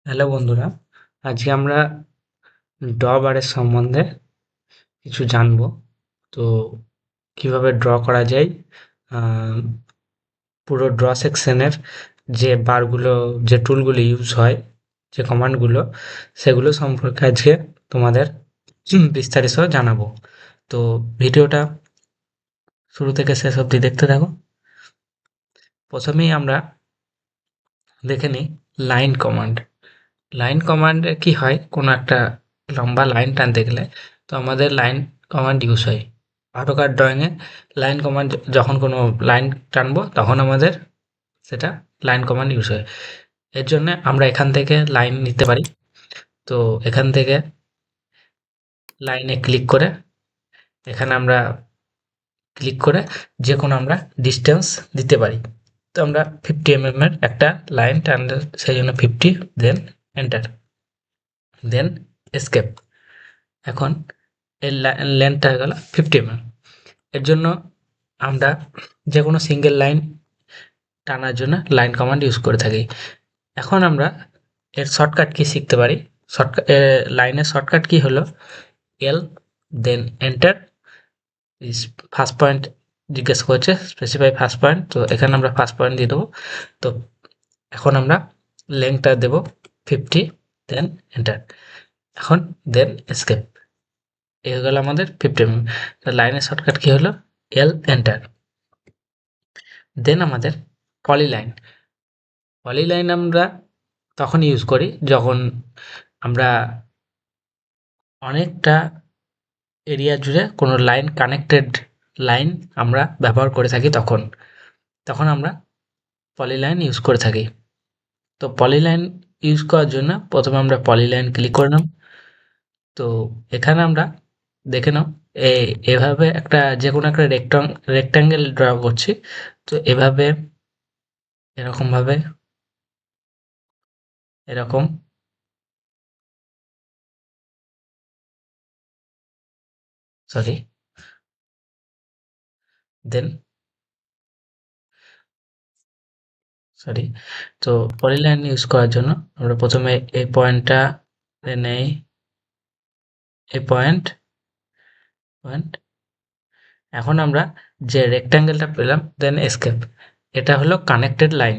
Hello বন্ধুরা, আজকে আমরা ড্র বারের সম্বন্ধে কিছু জানবো। তো কিভাবে ড্র করা যায়, আহ, পুরো ড্র সেকশনের যে বারগুলো, যে টুলগুলো ইউজ হয়, যে কমান্ডগুলো, সেগুলো সম্পর্কে আজকে তোমাদের বিস্তারিত জানাবো। তো ভিডিওটা শুরু থেকে শেষ অবধি দেখতে থাকো। প্রথমেই আমরা দেখে নিই লাইন কমান্ড। লাইন কমান্ডে কি হয়, কোনো একটা লম্বা লাইন টানতে গেলে তো আমাদের লাইন কমান্ড ইউজ হয়। অটোক্যাড ড্রয়িংয়ে লাইন কমান্ড, যখন কোনো লাইন টানবো তখন আমাদের সেটা লাইন কমান্ড ইউজ হয়। এর জন্য আমরা এখান থেকে লাইন নিতে পারি। তো এখান থেকে লাইনে ক্লিক করে, এখানে আমরা ক্লিক করে যে কোনো আমরা ডিস্টেন্স দিতে পারি। তো আমরা 50 এর একটা লাইন টানলে সেই জন্য 50, দেন এন্টার, দেন এস্কেপ। এখন এর লেন্থটা হয়ে গেল 50 এর জন্য আমরা যে কোনো সিঙ্গেল লাইন টানার জন্য লাইন কমান্ড ইউজ করে থাকি। এখন আমরা এর শর্টকাট কি শিখতে পারি। শর্টকাট, লাইনের শর্টকাট কি হলো এল, দেন এন্টার। ফার্স্ট পয়েন্ট জিজ্ঞেস করছে, স্পেসিফাই ফার্স্ট পয়েন্ট, তো এখানে আমরা ফার্স্ট পয়েন্ট দিয়ে দেবো। তো এখন আমরা লেন্থটা দেবো 50, দেন এন্টার, এখন দেন এস্কেপ। এই হয়ে গেল আমাদের 50 লাইনের শর্টকাট কি হলো এল, এন্টার। দেন আমাদের পলিলাইন। পলিলাইন আমরা তখন ইউজ করি যখন আমরা অনেকটা এরিয়া জুড়ে কোনো লাইন, কানেক্টেড লাইন আমরা ব্যবহার করে থাকি, তখন তখন আমরা পলিলাইন ইউজ করে থাকি। তো পলিলাইন ইউজ করার জন্য প্রথমে আমরা পলিলাইন ক্লিক করে নাও। তো এখানে আমরা দেখে নাও, এভাবে একটা যে কোনো একটা রেক্টাঙ্গেল ড্র করছি। তো এভাবে, এরকমভাবে, এরকম, সরি, দেন সরি। তো পলিলাইন ইউজ করার জন্য আমরা প্রথমে এই পয়েন্টটা নেই, এই পয়েন্ট, পয়েন্ট। এখন আমরা যে রেক্ট্যাঙ্গেলটা পেলাম, দেন এস্কেপ। এটা হলো কানেক্টেড লাইন,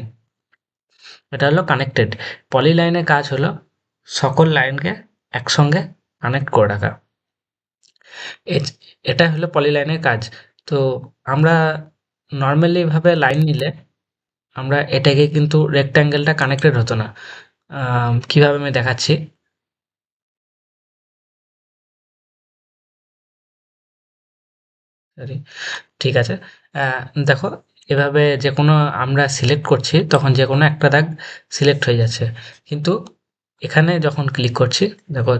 এটা হলো কানেক্টেড। পলিলাইনের কাজ হলো সকল লাইনকে একসঙ্গে কানেক্ট করে রাখা। এটা হলো পলিলাইনের কাজ। তো আমরা নর্মালি ভাবে লাইন নিলে আমরা এটাকে কিন্তু রেক্ট্যাঙ্গেলটা কানেক্টেড হতো না। কিভাবে আমি দেখাচ্ছি। সরি, ঠিক আছে। দেখো, এভাবে যে কোনো আমরা সিলেক্ট করছি তখন যে কোনো একটা দাগ সিলেক্ট হয়ে যাচ্ছে, কিন্তু এখানে যখন ক্লিক করছি দেখো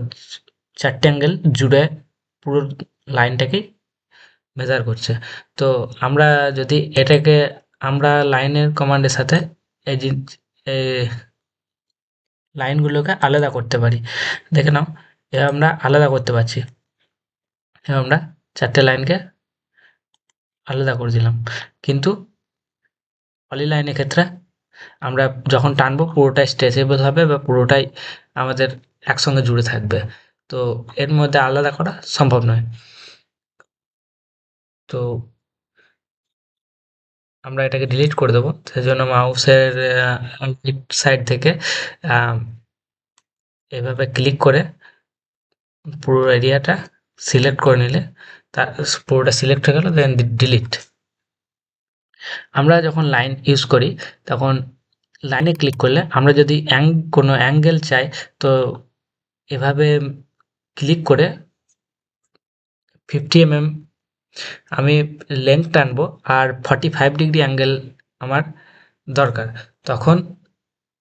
4টে অ্যাঙ্গেল জুড়ে পুরো লাইনটাকেই মেজার করছে। তো আমরা যদি এটাকে, আমরা লাইনের কমান্ডের সাথে এই যে লাইনগুলোকে আলাদা করতে পারি। দেখে নাও, এবার আমরা আলাদা করতে পারছি। এবার আমরা 4টে লাইনকে আলাদা করে দিলাম, কিন্তু পলিলাইনের ক্ষেত্রে আমরা যখন টানবো পুরোটাই স্ট্রেচেবল হবে বা পুরোটাই আমাদের একসঙ্গে জুড়ে থাকবে। তো এর মধ্যে আলাদা করা সম্ভব নয়। তো আমরা এটাকে ডিলিট করে দেবো। সেজন্য মাউসের রাইট সাইড থেকে আহ, এভাবে ক্লিক করে পুরো এরিয়াটা সিলেক্ট করে নিলে তার পুরোটা সিলেক্ট হয়ে গেল, দেন ডিলিট। আমরা যখন লাইন ইউজ করি তখন লাইনে ক্লিক করলে আমরা যদি কোনো অ্যাঙ্গেল চাই, তো এভাবে ক্লিক করে 50 আমি লেন্থ টানবো আর 45 ডিগ্রি অ্যাঙ্গেল আমার দরকার। তখন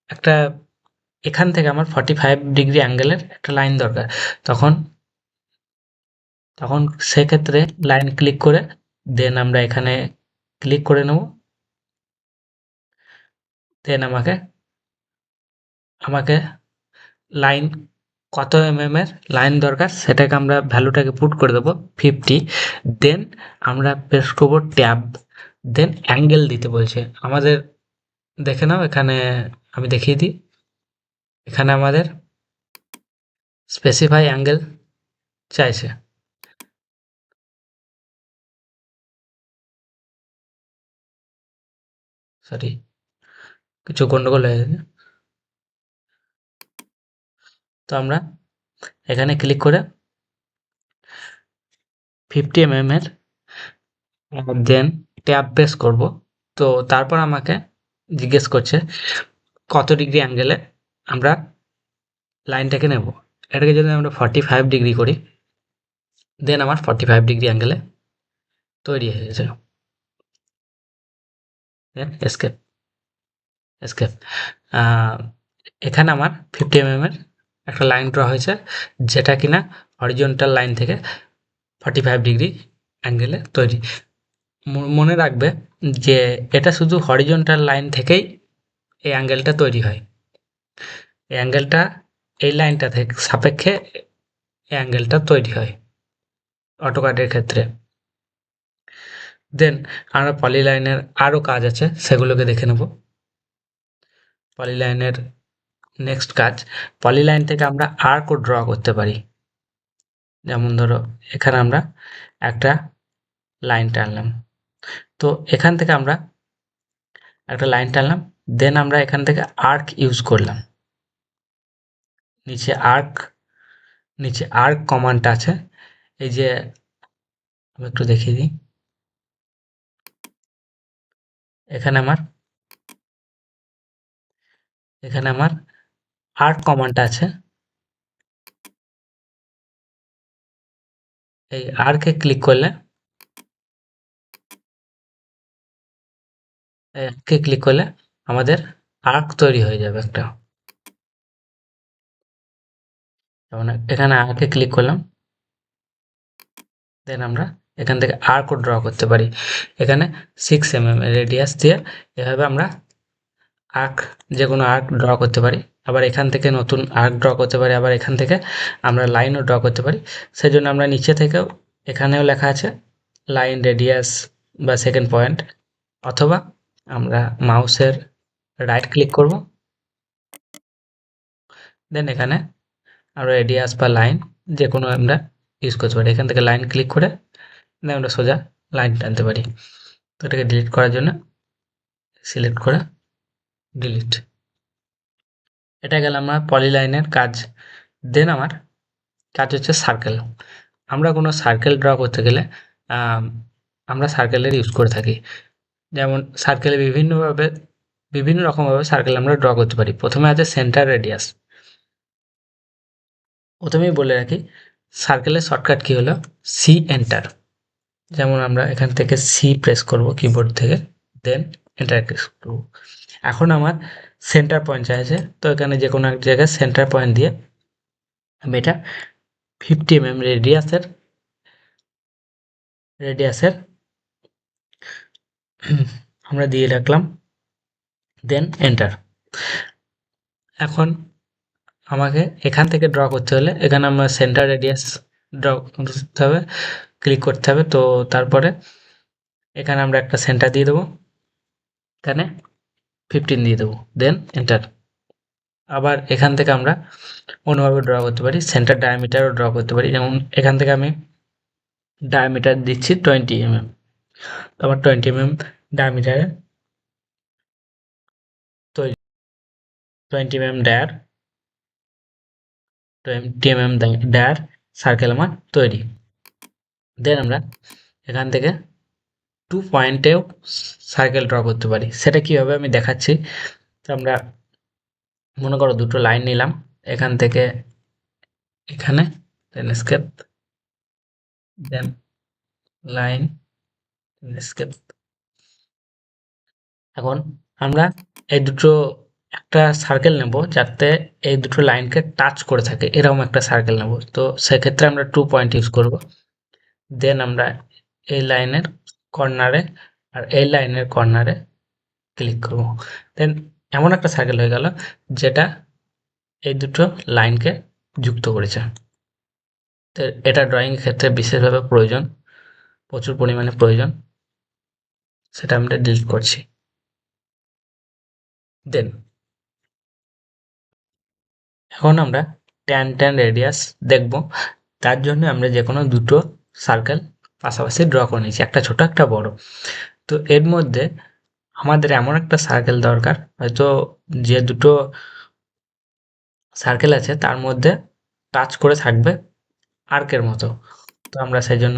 একটা, এখান থেকে আমার 45 ডিগ্রি অ্যাঙ্গেলের একটা লাইন দরকার। তখন তখন সেক্ষেত্রে লাইন ক্লিক করে দেন আমরা এখানে ক্লিক করে নেব। দেন আমাকে আমাকে লাইন কত এর লাইন দরকার সেটাকে আমরা ভ্যালুটাকে পুট করে দেবো 50। দেন আমরা প্রেস করবো ট্যাব, দেন অ্যাঙ্গেল দিতে বলছে আমাদের। দেখে নাও এখানে, আমি দেখিয়ে দিই। এখানে আমাদের স্পেসিফাই অ্যাঙ্গেল চাইছে। সরি, কিছু গন্ডগোল হয়ে গেছে। তো আমরা এখানে ক্লিক করে 50 এর দেন ট্যাব বেস করব। তো তারপর আমাকে জিজ্ঞেস করছে কত ডিগ্রি অ্যাঙ্গেলে আমরা লাইনটাকে নেব। এটাকে যদি আমরা 45 ডিগ্রি করি, দেন আমার 45 ডিগ্রি অ্যাঙ্গেলে তৈরি হয়ে গেছে। দেন এস্কেপ, এস্কেপ। এখানে আমার 50 এর একটা লাইন ড্র হয়েছে, যেটা কিনা হরিজন্টাল লাইন থেকে 45 ডিগ্রি অ্যাঙ্গেলে তৈরি। মনে রাখবে যে এটা শুধু হরিজন্টাল লাইন থেকেই এই অ্যাঙ্গেলটা তৈরি হয়। এই অ্যাঙ্গেলটা এই লাইনটা থেকে সাপেক্ষে এই অ্যাঙ্গেলটা তৈরি হয় অটোক্যাডের ক্ষেত্রে। দেন আমরা পলিলাইনের আরও কাজ আছে, সেগুলোকে দেখে নেব। পলিলাইনের নেক্সট কাজ, পলিলাইন থেকে আমরা আর্কও ড্র করতে পারি। যেমন ধরো এখানে আমরা একটা লাইন টানলাম, তো এখান থেকে আমরা একটা লাইন টানলাম, দেন আমরা এখান থেকে আর্ক ইউজ করলাম। নিচে আর্ক কমান্ডটা আছে, এই যে আমি একটু দেখিয়ে দিই। এখানে আমার আর্ক কমান্ডটা আছে। এই আর্কে ক্লিক করলে আমাদের আর্ক তৈরি হয়ে যাবে একটা। যেমন এখানে আর্কে ক্লিক করলাম, দেন আমরা এখান থেকে আর্কও ড্র করতে পারি। এখানে 6 রেডিয়াস দিয়ে এভাবে আমরা আর্ক, যে কোনো আর্ক ড্র করতে পারি। আবার এখান থেকে নতুন আর্ক ড্র করতে পারি, আবার এখান থেকে আমরা লাইনও ড্র করতে পারি। সেই জন্য আমরা নিচে থেকেও, এখানেও লেখা আছে লাইন রেডিয়াস বা সেকেন্ড পয়েন্ট, অথবা আমরা মাউসের রাইট ক্লিক করব, দেন এখানে আমরা রেডিয়াস বা লাইন যে কোনো আমরা ইউজ করতে পারি। এখান থেকে লাইন ক্লিক করে আমরা সোজা লাইন টানতে পারি। তো এটাকে ডিলিট করার জন্য সিলেক্ট করে ডিলিট। এটা গেল আমার পলিলাইনের কাজ। দেন আমার কাজ হচ্ছে সার্কেল। আমরা কোনো সার্কেল ড্র করতে গেলে আমরা সার্কেলের ইউজ করে থাকি। যেমন সার্কেলে বিভিন্ন রকমভাবে সার্কেল আমরা ড্র করতে পারি। প্রথমে আছে সেন্টার রেডিয়াস। প্রথমেই বলে রাখি সার্কেলের শর্টকাট কি হলো, সি এন্টার। যেমন আমরা এখান থেকে সি প্রেস করব কিবোর্ড থেকে, দেন এন্টার প্রেস করব। এখন আমার সেন্টার পয়েন্ট চাইছে, তো এখানে যে কোনো এক জায়গায় সেন্টার পয়েন্ট দিয়ে আমি এটা 50 রেডিয়াসের আমরা দিয়ে রাখলাম, দেন এন্টার। এখন আমাকে এখান থেকে ড্র করতে হলে এখানে আমার সেন্টার রেডিয়াস ড্র করতে হবে, ক্লিক করতে হবে। তো তারপরে এখানে আমরা একটা সেন্টার দিয়ে দেবো, এখানে 15 দিয়ে দেবো, দেন এন্টার। আবার এখান থেকে আমরা অন্যভাবে ড্র করতে পারি, সেন্টার ডায়ামিটারও ড্র করতে পারি। যেমন এখান থেকে আমি ডায়ামিটার দিচ্ছি 20 তো আমার 20 ডায়ামিটারে তৈরি, 20 ডায়ার 20 ডায়ার সার্কেল আমার তৈরি। দেন আমরা এখান থেকে 2 পয়েন্টেও সার্কেল ড্র করতে পারি। সেটা কিভাবে আমি দেখাচ্ছি। তো আমরা মনে করো দুটো লাইন নিলাম, এখান থেকে এখানে, দেন স্কেপ, দেন লাইন, স্কেপ। এখন আমরা এই দুটো একটা সার্কেল নেব যাতে এই দুটো লাইনকে টাচ করে থাকে, এরকম একটা সার্কেল নেব। তো সেক্ষেত্রে আমরা 2 পয়েন্ট ইউজ করব। দেন আমরা এই লাইনের কর্নারে আর এই লাইনের কর্নারে ক্লিক করব। দেন এমন একটা সার্কেল হয়ে গেল যেটা এই দুটো লাইনকে যুক্ত করেছে। তো এটা ড্রয়িং ক্ষেত্রে বিশেষভাবে প্রয়োজন, প্রচুর পরিমাণে প্রয়োজন। সেটা আমরা ডিলিট করছি। দেন এখন আমরা ট্যান রেডিয়াস দেখব। তার জন্য আমরা যে কোনো দুটো সার্কেল পাশাপাশি ড্র করে নিয়েছি, একটা ছোট একটা বড়। তো এর মধ্যে আমাদের এমন একটা সার্কেল দরকার, হয়তো যে দুটো সার্কেল আছে তার মধ্যে টাচ করে থাকবে আর্কের মতো। তো আমরা সেই জন্য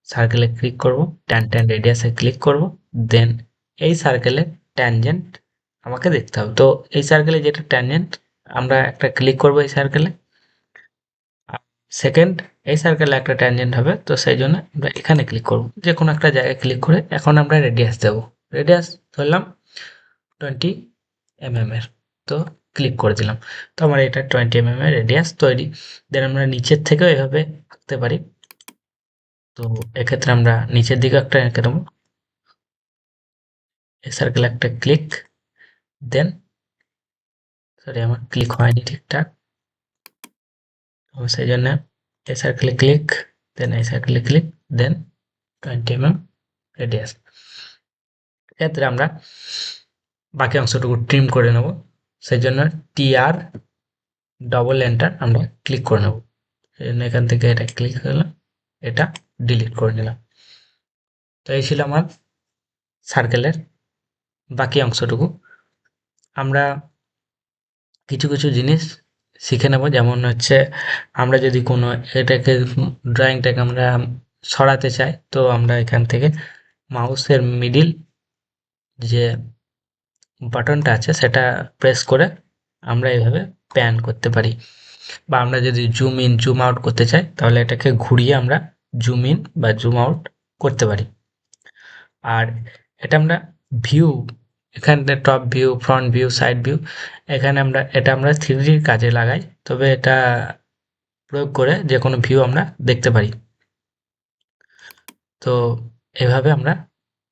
সার্কেলে ক্লিক করব, ট্যান রেডিয়াসে ক্লিক করব, দেন এই সার্কেলে ট্যানজেন্ট আমাকে দেখতে হবে। তো এই সার্কেলে যেটা ট্যানজেন্ট, আমরা একটা ক্লিক করব এই সার্কেলে। সেকেন্ড, এই সার্কেলে একটা ট্যানজেন্ট হবে, তো সেই জন্য আমরা এখানে ক্লিক করব, যে কোনো একটা জায়গায় ক্লিক করে এখন আমরা রেডিয়াস দেব। রেডিয়াস ধরলাম 20 mm এর, তো ক্লিক করে দিলাম। তো আমার এটা 20 mm এর রেডিয়াস তৈরি। দেন আমরা নিচের থেকেও এভাবে আঁকতে পারি। তো এক্ষেত্রে আমরা নিচের দিকে একটা এঁকে দেবো, এই সার্কেলে একটা ক্লিক, দেন সরি আমার ক্লিক হয়নি ঠিকঠাক, তো সেই জন্য এই সার্কেলে ক্লিক, দেন এই সার্কেলে ক্লিক, দেন 20 mm রেডিয়াস। এক্ষেত্রে আমরা বাকি অংশটুকু ট্রিম করে নেব, সেই জন্য TR ডবল এন্টার আমরা ক্লিক করে নেব। সেই জন্য এখান থেকে এটা ক্লিক করলাম, এটা ডিলিট করে নিলাম। তো এই ছিল আমার সার্কেলের বাকি অংশটুকু। আমরা কিছু কিছু জিনিস শিখে নেব, যেমন হচ্ছে আমরা যদি কোনো এটাকে ড্রয়িংটাকে আমরা সরাতে চাই, তো আমরা এখান থেকে মাউসের মিডিল যে বাটনটা আছে সেটা প্রেস করে আমরা এইভাবে প্যান করতে পারি। বা আমরা যদি জুম ইন জুম আউট করতে চাই, তাহলে এটাকে ঘুরিয়ে আমরা জুম ইন বা জুম আউট করতে পারি। আর এটা আমরা ভিউ, এখানে top view, front view, side view, এখানে আমরা এটা আমরা 3D কাজে লাগাই, তবে এটা প্রয়োগ করে যে কোনো ভিউ আমরা দেখতে পারি। তো এভাবে আমরা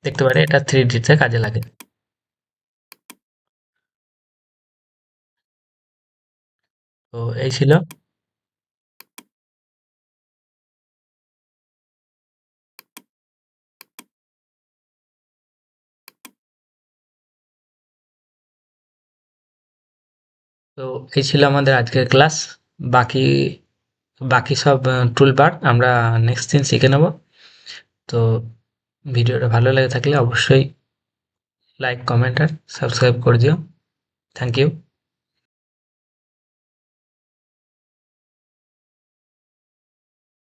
দেখতে পারি, এটা 3D তে কাজে লাগে। তো এই ছিল। তো এই ছিল আমাদের আজকের ক্লাস। বাকি বাকি সব টুলবার আমরা নেক্সট দিন শিখে নেব। তো ভিডিওটা ভালো লেগে থাকলে অবশ্যই লাইক, কমেন্ট আর সাবস্ক্রাইব করে দিও। Thank you.